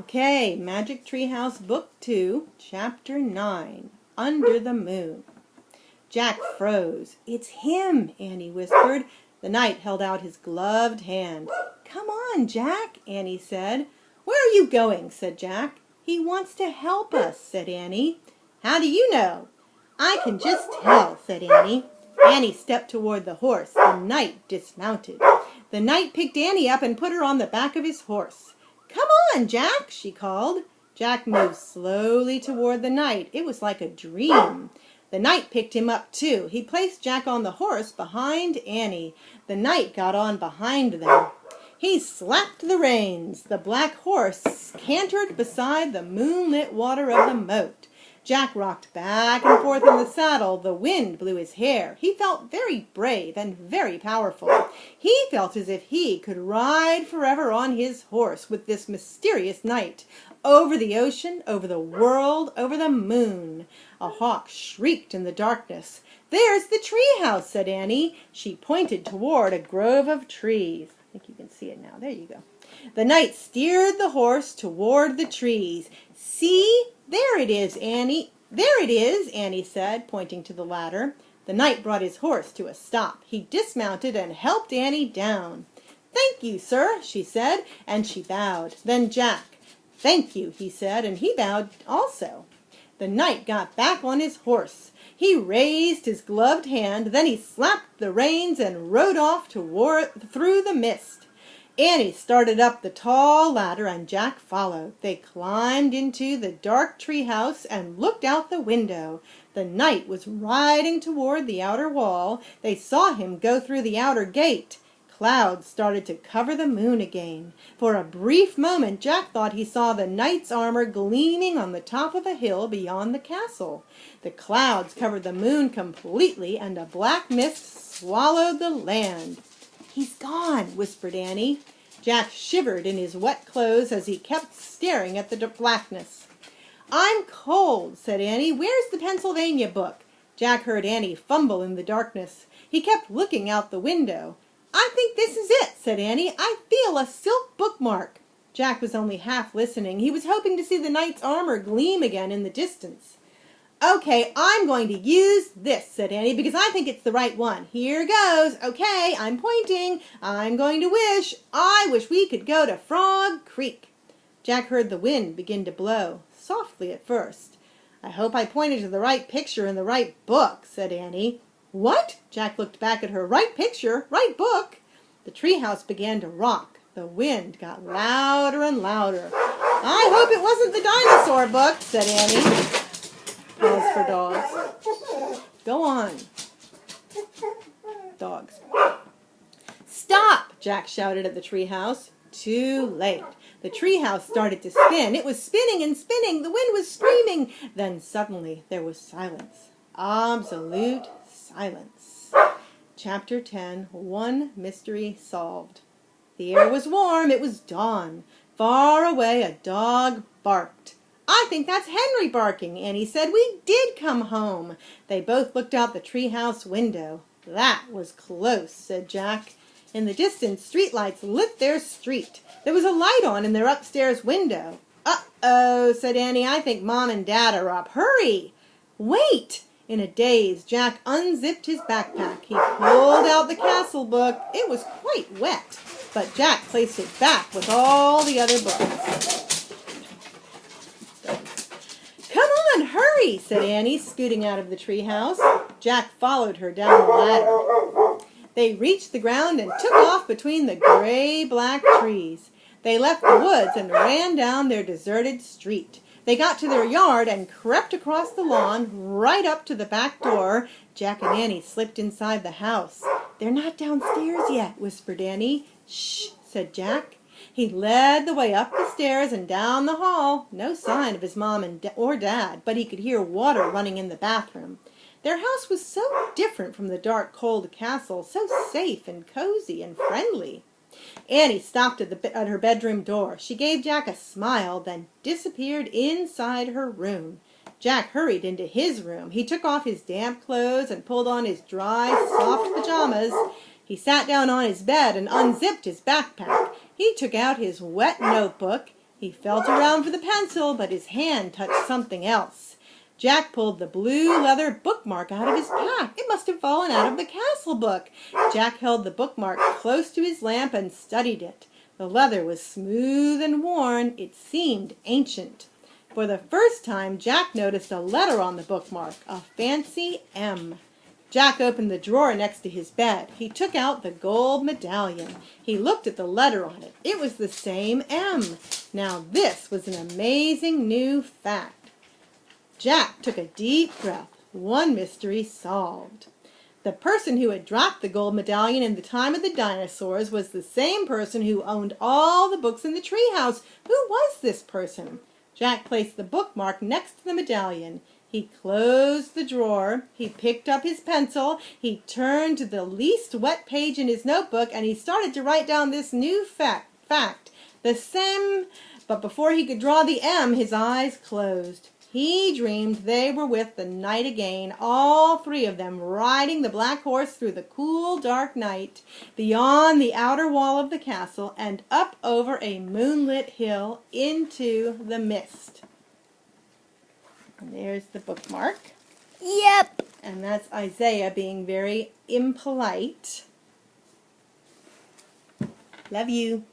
Okay, Magic Tree House Book 2, Chapter 9, Under the Moon. Jack froze. "It's him," Annie whispered. The knight held out his gloved hand. "Come on, Jack," Annie said. "Where are you going?" said Jack. "He wants to help us," said Annie. "How do you know?" "I can just tell," said Annie. Annie stepped toward the horse. The knight dismounted. The knight picked Annie up and put her on the back of his horse. "Come on, Jack," she called. Jack moved slowly toward the knight. It was like a dream. The knight picked him up too. He placed Jack on the horse behind Annie. The knight got on behind them. He slapped the reins. The black horse cantered beside the moonlit water of the moat. Jack rocked back and forth in the saddle. The wind blew his hair. He felt very brave and very powerful. He felt as if he could ride forever on his horse with this mysterious knight, over the ocean, over the world, over the moon. A hawk shrieked in the darkness. "There's the tree house," said Annie. She pointed toward a grove of trees. I think you can see it now. There you go. The knight steered the horse toward the trees. "See? There it is, Annie. There it is," Annie said, pointing to the ladder. The knight brought his horse to a stop. He dismounted and helped Annie down. "Thank you, sir," she said, and she bowed. Then Jack. "Thank you," he said, and he bowed also. The knight got back on his horse. He raised his gloved hand, then he slapped the reins and rode off through the mist. Annie started up the tall ladder and Jack followed. They climbed into the dark tree house and looked out the window. The knight was riding toward the outer wall. They saw him go through the outer gate. Clouds started to cover the moon again. For a brief moment Jack thought he saw the knight's armor gleaming on the top of a hill beyond the castle. The clouds covered the moon completely and a black mist swallowed the land. "He's gone," whispered Annie. Jack shivered in his wet clothes as he kept staring at the blackness. "I'm cold," said Annie. "Where's the Pennsylvania book?" Jack heard Annie fumble in the darkness. He kept looking out the window. "I think this is it," said Annie. "I feel a silk bookmark." Jack was only half listening. He was hoping to see the knight's armor gleam again in the distance. "Okay, I'm going to use this," said Annie, "because I think it's the right one. Here goes. Okay, I'm pointing. I'm going to wish. I wish we could go to Frog Creek." Jack heard the wind begin to blow, softly at first. "I hope I pointed to the right picture in the right book," said Annie. "What?" Jack looked back at her. "Right picture? Right book?" The treehouse began to rock. The wind got louder and louder. "I hope it wasn't the dinosaur book," said Annie. Pause for dogs. Go on. Dogs. "Stop!" Jack shouted at the treehouse. Too late. The treehouse started to spin. It was spinning and spinning. The wind was screaming. Then suddenly there was silence. Absolute silence. Chapter 10, One Mystery Solved. The air was warm. It was dawn. Far away a dog barked. "I think that's Henry barking," Annie said. "We did come home." They both looked out the treehouse window. "That was close," said Jack. In the distance, streetlights lit their street. There was a light on in their upstairs window. "Uh-oh," said Annie. "I think Mom and Dad are up. Hurry!" "Wait!" In a daze, Jack unzipped his backpack. He pulled out the castle book. It was quite wet, but Jack placed it back with all the other books. "Come on, hurry," said Annie, scooting out of the treehouse. Jack followed her down the ladder. They reached the ground and took off between the gray-black trees. They left the woods and ran down their deserted street. They got to their yard and crept across the lawn right up to the back door. Jack and Annie slipped inside the house. "They're not downstairs yet," whispered Annie. "Shh," said Jack. He led the way up the stairs and down the hall. No sign of his mom or dad, but he could hear water running in the bathroom. Their house was so different from the dark, cold castle, so safe and cozy and friendly. Annie stopped at her bedroom door. She gave Jack a smile, then disappeared inside her room. Jack hurried into his room. He took off his damp clothes and pulled on his dry, soft pajamas. He sat down on his bed and unzipped his backpack. He took out his wet notebook. He felt around for the pencil, but his hand touched something else. Jack pulled the blue leather bookmark out of his pack. It must have fallen out of the castle book. Jack held the bookmark close to his lamp and studied it. The leather was smooth and worn. It seemed ancient. For the first time, Jack noticed a letter on the bookmark, a fancy M. Jack opened the drawer next to his bed. He took out the gold medallion. He looked at the letter on it. It was the same M. Now this was an amazing new fact. Jack took a deep breath. One mystery solved. The person who had dropped the gold medallion in the time of the dinosaurs was the same person who owned all the books in the treehouse. Who was this person? Jack placed the bookmark next to the medallion. He closed the drawer. He picked up his pencil. He turned to the least wet page in his notebook, and he started to write down this new fact. The same, but before he could draw the M, his eyes closed. He dreamed they were with the knight again, all three of them riding the black horse through the cool, dark night, beyond the outer wall of the castle, and up over a moonlit hill into the mist. And there's the bookmark. Yep. And that's Isaiah being very impolite. Love you.